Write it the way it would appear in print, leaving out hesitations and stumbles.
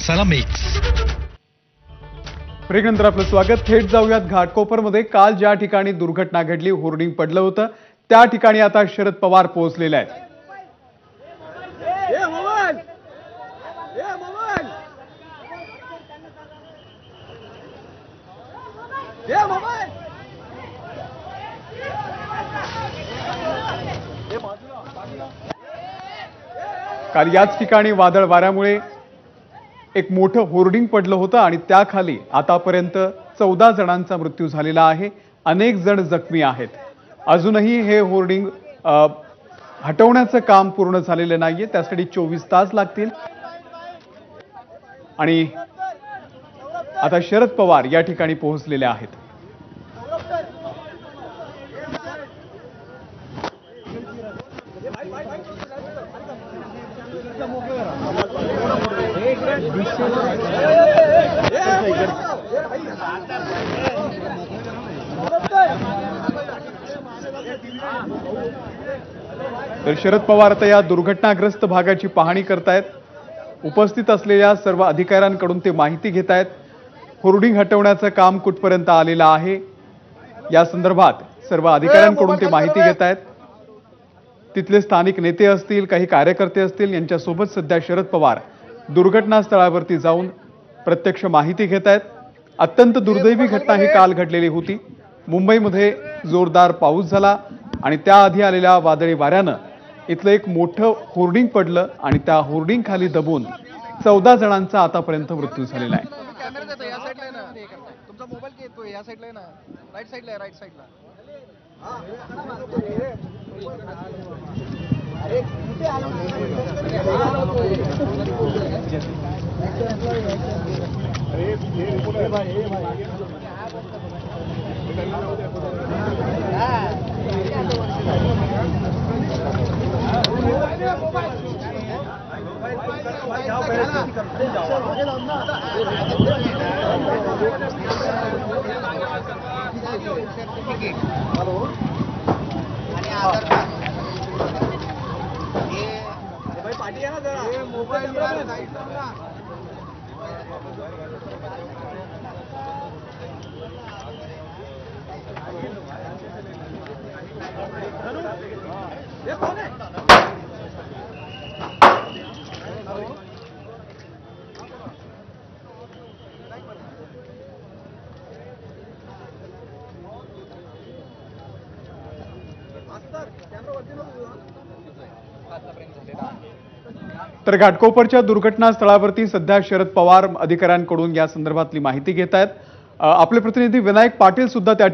मसाला mix. ब्रेकनंतर आपलं स्वागत। थेट जाऊयात घाटकोपरमध्ये। काल ज्या ठिकाणी दुर्घटना घडली, होर्डिंग पडलं होतं, त्या ठिकाणी आता शरद पवार पोहोचलेले आहेत। काल याच ठिकाणी वादळ वाऱ्यामुळे एक मोठं होर्डिंग पडलं होतं आणि त्याखाली आतापर्यंत 14 जणांचा मृत्यू झालेला आहे। अनेक जण जखमी आहेत। अजूनही हे होर्डिंग हटवण्याचं काम पूर्ण झालेलं नाहीये, त्यासाठी 24 तास लागतील। आणि आता शरद पवार या ठिकाणी पोहोचलेले आहेत। तर शरद पवार आता या दुर्घटनाग्रस्त भागाची पाहणी करतायत। उपस्थित असलेल्या सर्व अधिकाऱ्यांकडून ते माहिती घेतायत। होर्डिंग हटवण्याचं काम कुठपर्यंत आलेलं आहे या संदर्भात सर्व अधिकाऱ्यांकडून ते माहिती घेतायत। तिथले स्थानिक नेते असतील, काही कार्यकर्ते असतील, यांच्यासोबत सध्या शरद पवार दुर्घटनास्थळावरती जाऊन प्रत्यक्ष माहिती घेतायत। अत्यंत दुर्दैवी घटना ही काल घडलेली होती। मुंबईमध्ये जोरदार पाऊस झाला आणि त्याआधी आलेल्या वादळी वाऱ्यानं इथलं एक मोठं होर्डिंग पडलं आणि त्या होर्डिंग खाली दबून 14 जणांचा आतापर्यंत मृत्यू झालेला आहे। तर घाटकोपरच्या दुर्घटनास्थळावरती सध्या शरद पवार अधिकाऱ्यांकडून या संदर्भातली माहिती घेतायत। आपले प्रतिनिधी विनायक पाटील सुद्धा त्या